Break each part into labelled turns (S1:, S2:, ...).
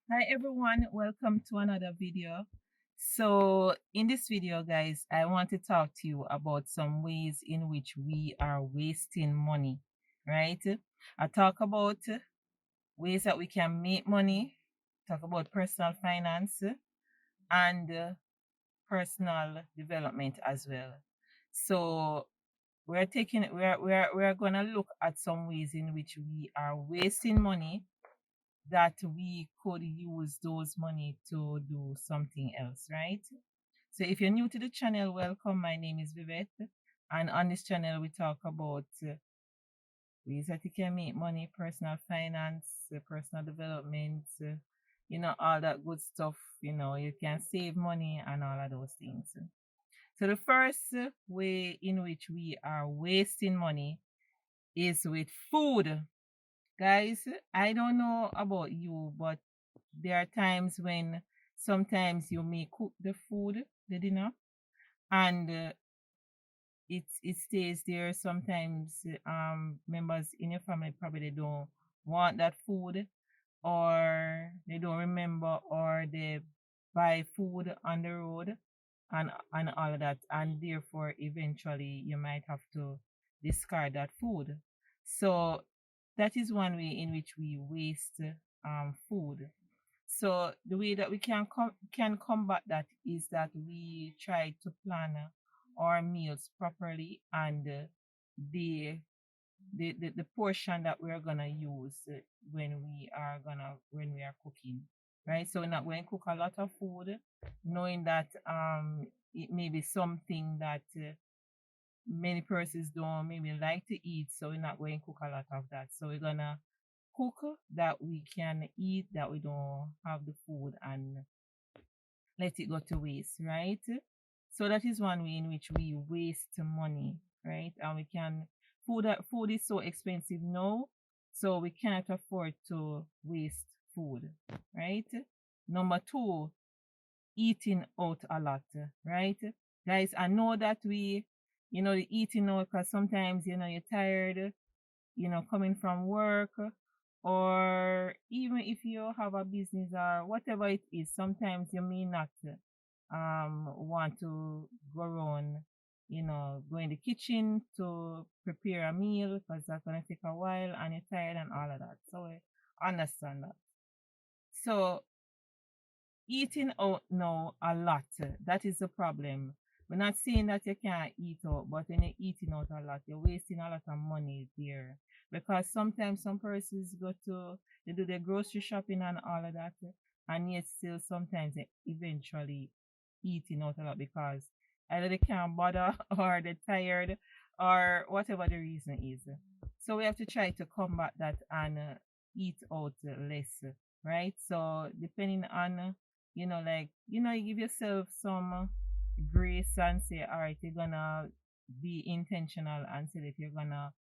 S1: Hi everyone, welcome to another video. So in this video guys, I want to talk to you about some ways in which we are wasting money, right? I talk about ways that we can make money, talk about personal finance and personal development as well. So we're going to look at some ways in which we are wasting money that we could use those money to do something else, right? So if you're new to the channel, welcome. My name is Vivette, and on this channel we talk about ways that you can make money, personal finance, personal development, all that good stuff. You can save money and all of those things. So the first way in which we are wasting money is with food. Guys, I don't know about you, but there are times when sometimes you may cook the food, the dinner, and it stays there. Sometimes members in your family probably don't want that food, or they don't remember, or they buy food on the road and all of that, and therefore eventually you might have to discard that food. So that is one way in which we waste food. So the way that we can combat that is that we try to plan our meals properly, and the the portion that we're gonna use when we are cooking, right? So we're not going to cook a lot of food, knowing that it may be something that many persons don't maybe like to eat, so we're not going to cook a lot of that. So we're gonna cook that we can eat, that we don't have the food and let it go to waste, right? So that is one way in which we waste money, right? And we can food is so expensive now, so we cannot afford to waste food, right? Number two, eating out a lot, right? Guys, I know that the eating out, because sometimes you're tired, coming from work, or even if you have a business or whatever it is, sometimes you may not want to go around, go in the kitchen to prepare a meal because that's going to take a while and you're tired and all of that. So I understand that. So eating out now a lot, that is the problem. We're not saying that you can't eat out, but when you're eating out a lot, you're wasting a lot of money there. Because sometimes some persons they do their grocery shopping and all of that, and yet still sometimes they eventually eating out a lot because either they can't bother or they're tired or whatever the reason is. So we have to try to combat that and eat out less, right? So depending on you give yourself some grace and say, all right, you're gonna be intentional and say that you're gonna,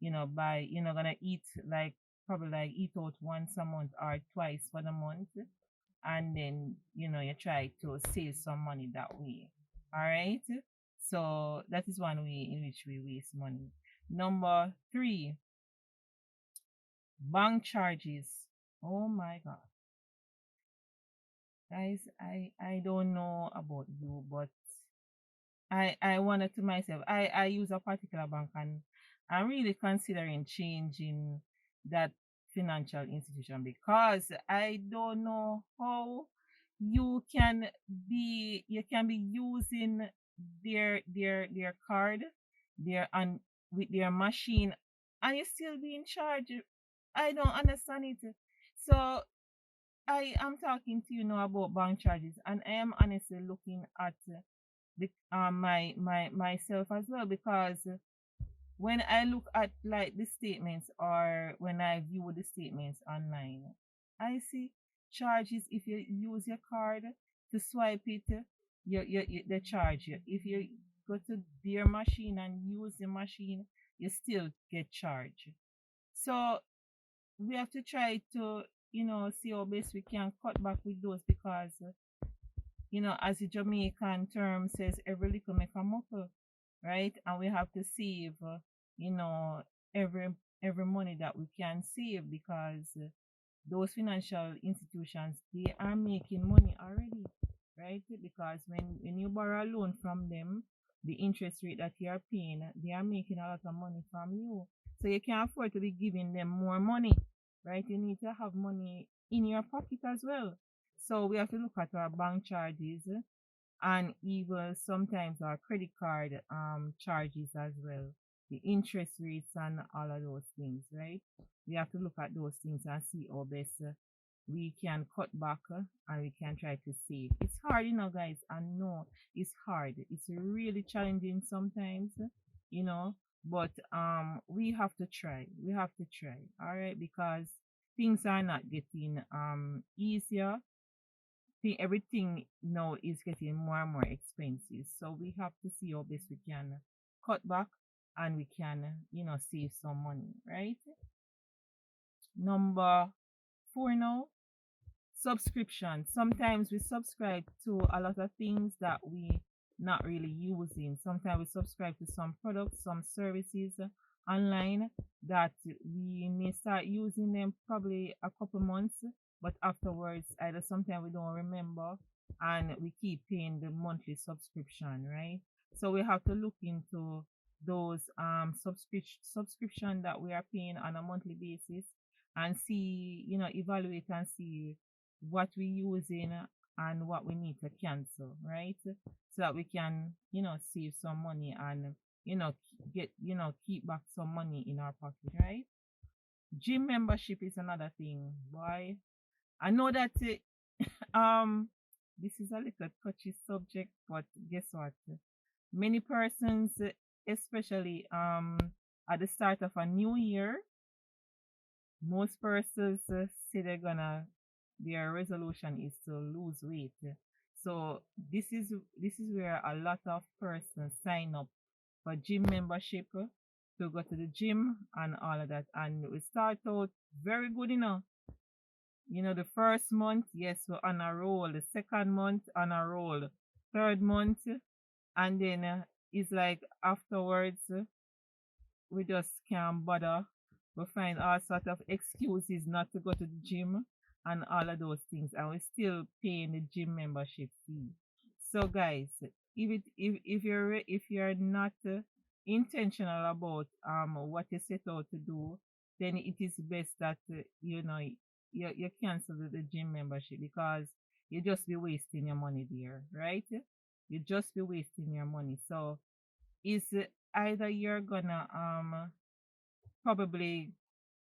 S1: gonna eat like probably like eat out once a month or twice for the month, and then you try to save some money that way. All right. So that is one way in which we waste money. Number three, bank charges. Oh my god. Guys, I don't know about you, but I wanted to myself. I use a particular bank, and I'm really considering changing that financial institution because I don't know how you can be using their card, their and with their machine, and you still be in charge. I don't understand it. So I am talking to you now about bank charges, and I am honestly looking at my myself as well, because when I look at like the statements or when I view the statements online, I see charges if you use your card to swipe it, they charge you. If you go to their machine and use the machine, you still get charged. So we have to try to see how best we can cut back with those, because as the Jamaican term says, every little make a muckle, right? And we have to save, you know, every money that we can save, because those financial institutions, they are making money already, right? Because when you borrow a loan from them, the interest rate that you are paying, they are making a lot of money from you. So you can't afford to be giving them more money, right? You need to have money in your pocket as well. So we have to look at our bank charges and even sometimes our credit card charges as well, the interest rates and all of those things, right? We have to look at those things and see how best we can cut back and we can try to save. It's hard, guys. I know it's hard. It's really challenging sometimes, you know, but we have to try. We have to try, all right, because things are not getting easier. Everything now is getting more and more expensive. So we have to see how best we can cut back and we can, save some money, right? Number four now, subscription. Sometimes we subscribe to a lot of things that we not really using. Sometimes we subscribe to some products, some services online that we may start using them probably a couple months, but afterwards either sometimes we don't remember and we keep paying the monthly subscription, right? So we have to look into those subscription that we are paying on a monthly basis and see, evaluate and see what we using and what we need to cancel, right? So that we can, save some money and, keep back some money in our pocket, right? Gym membership is another thing. Boy, I know that this is a little touchy subject, but guess what? Many persons, especially at the start of a new year, most persons say their resolution is to lose weight. So this is where a lot of persons sign up for gym membership to go to the gym and all of that. And we start out very good, the first month, yes, we're on a roll. The second month on a roll. Third month, and then it's like afterwards we just can't bother. We find all sort of excuses not to go to the gym and all of those things, and we're still paying the gym membership fee. So, guys, if you're not intentional about what you set out to do, then it is best that you cancel the gym membership because you just be wasting your money there, right? You just be wasting your money. So is either you're gonna probably,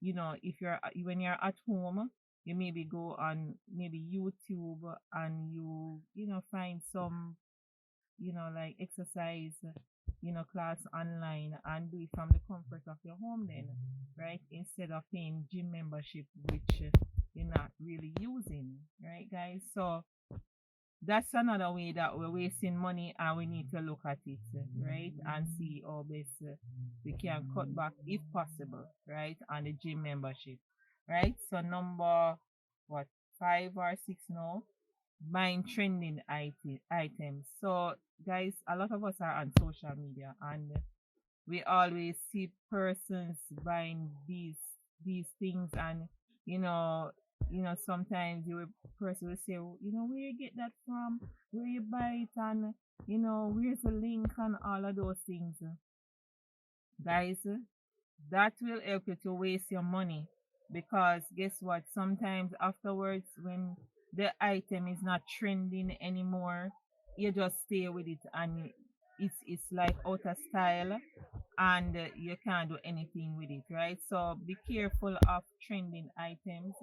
S1: if you're when you're at home, you maybe go on maybe YouTube and you find some, like exercise, class online and do it from the comfort of your home then, right? Instead of paying gym membership, which you're not really using, right, guys? So that's another way that we're wasting money and we need to look at it, right? And see how best we can cut back if possible, right? On the gym membership, right? So number what, five or six now? Buying trending items. So guys, a lot of us are on social media and we always see persons buying these things and you know sometimes you will person will say, where you get that from, where you buy it, and where's the link and all of those things, guys. That will help you to waste your money because guess what, sometimes afterwards when the item is not trending anymore, you just stay with it and it's like out of style and you can't do anything with it, right? So be careful of trending items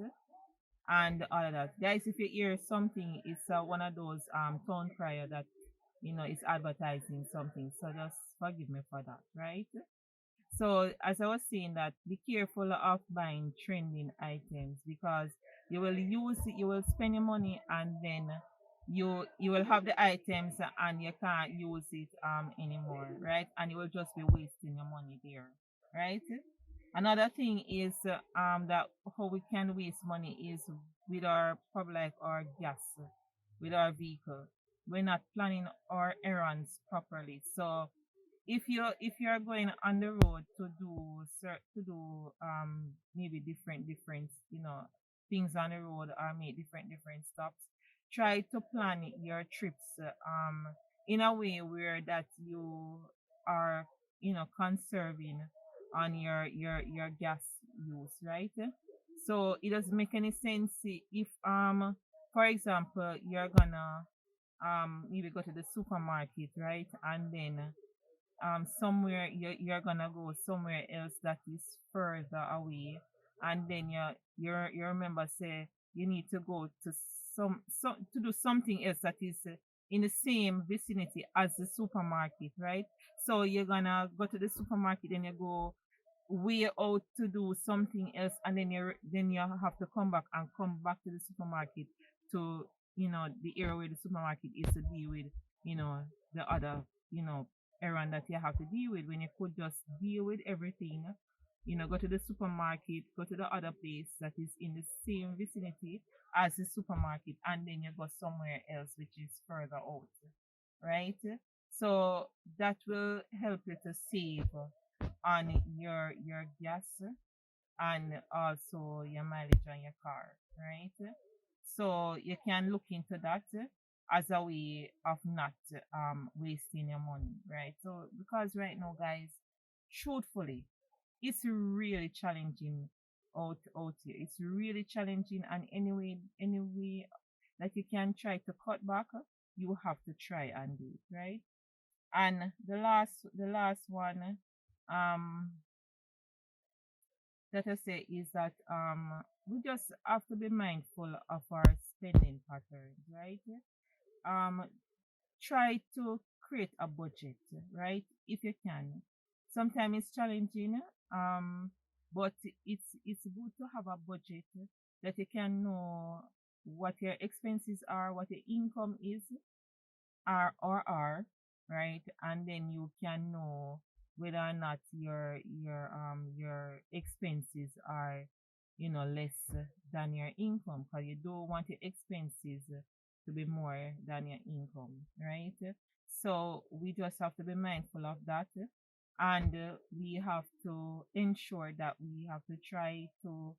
S1: and all of that, guys. If you hear something, it's one of those tone crier that is advertising something, so just forgive me for that, right? So as I was saying, that be careful of buying trending items because you will spend your money and then you will have the items and you can't use it anymore, right? And you will just be wasting your money there, right? Another thing is that how we can waste money is with our probably like our gas, with our vehicle. We're not planning our errands properly. So if you're going on the road to do maybe different things on the road or make different stops. Try to plan your trips in a way where that you are, conserving on your gas use, right? So it doesn't make any sense if for example you're gonna maybe go to the supermarket, right? And then somewhere you're gonna go somewhere else that is further away, and then you remember say you need to go to to do something else that is in the same vicinity as the supermarket, right? So you're gonna go to the supermarket and you go way out to do something else, and then you have to come back to the supermarket to, the area where the supermarket is, to deal with, the other, you know errand that you have to deal with, when you could just deal with everything, go to the supermarket, go to the other place that is in the same vicinity as the supermarket, and then you go somewhere else which is further out, right? So that will help you to save on your gas and also your mileage on your car, right? So you can look into that as a way of not wasting your money, right? So because right now, guys, truthfully, it's really challenging out here. It's really challenging, and any way that you can try to cut back, you have to try and do it, right? And the last one, um that I say is that we just have to be mindful of our spending patterns, right? Um Try to create a budget, right? If you can. Sometimes it's challenging, but it's good to have a budget that you can know what your expenses are, what your income is, are, right? And then you can know whether or not your expenses are, less than your income, because you don't want your expenses to be more than your income, right? So we just have to be mindful of that, and we have to ensure that we have to try to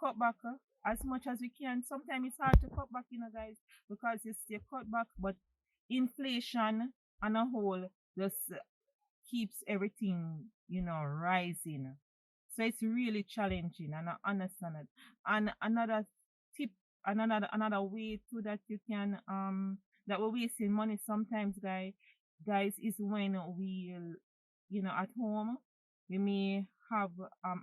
S1: cut back as much as we can. Sometimes it's hard to cut back, guys, because you still cut back, but inflation on a whole just keeps everything, rising. So it's really challenging, and I understand it. And another tip, another way too that you can that we're wasting money sometimes, guys, is when we, at home, we may have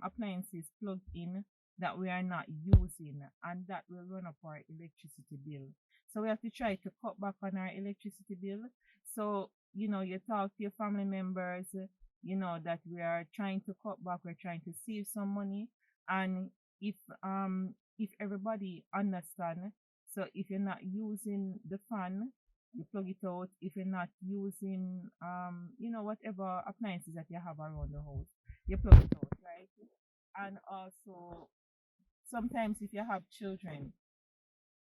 S1: appliances plugged in that we are not using, and that will run up our electricity bill. So we have to try to cut back on our electricity bill. So, you talk to your family members, that we are trying to cut back, we're trying to save some money. And if if everybody understand, so if you're not using the fan, you plug it out. If you're not using whatever appliances that you have around the house, you plug it out, right? And also, sometimes if you have children,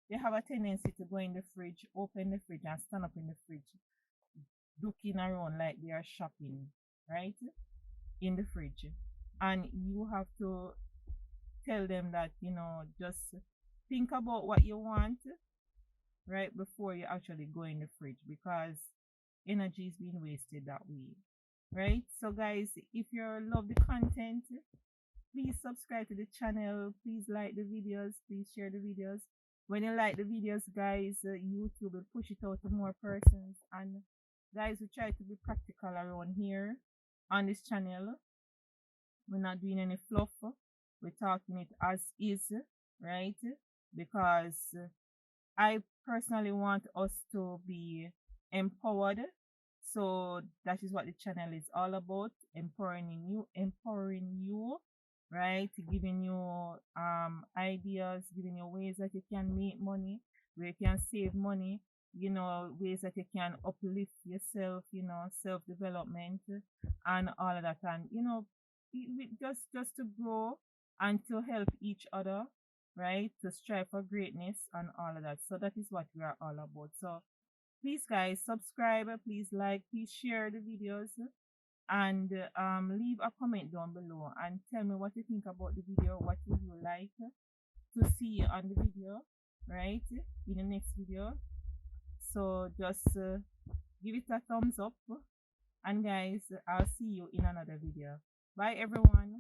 S1: they have a tendency to go in the fridge, open the fridge, and stand up in the fridge, looking around like they are shopping, right? In the fridge. And you have to tell them that, just think about what you want, right, before you actually go in the fridge, because energy is being wasted that way, right? So, guys, if you love the content, please subscribe to the channel. Please like the videos. Please share the videos. When you like the videos, guys, YouTube will push it out to more persons. And guys, we try to be practical around here on this channel. We're not doing any fluff. We're talking it as is, right? Because I personally want us to be empowered. So that is what the channel is all about, empowering you, right? Giving you ideas, giving you ways that you can make money, where you can save money, ways that you can uplift yourself, self development and all of that. And just to grow and to help each other, right? To strive for greatness and all of that. So that is what we are all about. So please, guys, subscribe, please like, please share the videos, and leave a comment down below and tell me what you think about the video. What would you like to see on the video, right? In the next video. So just give it a thumbs up, and guys, I'll see you in another video. Bye everyone.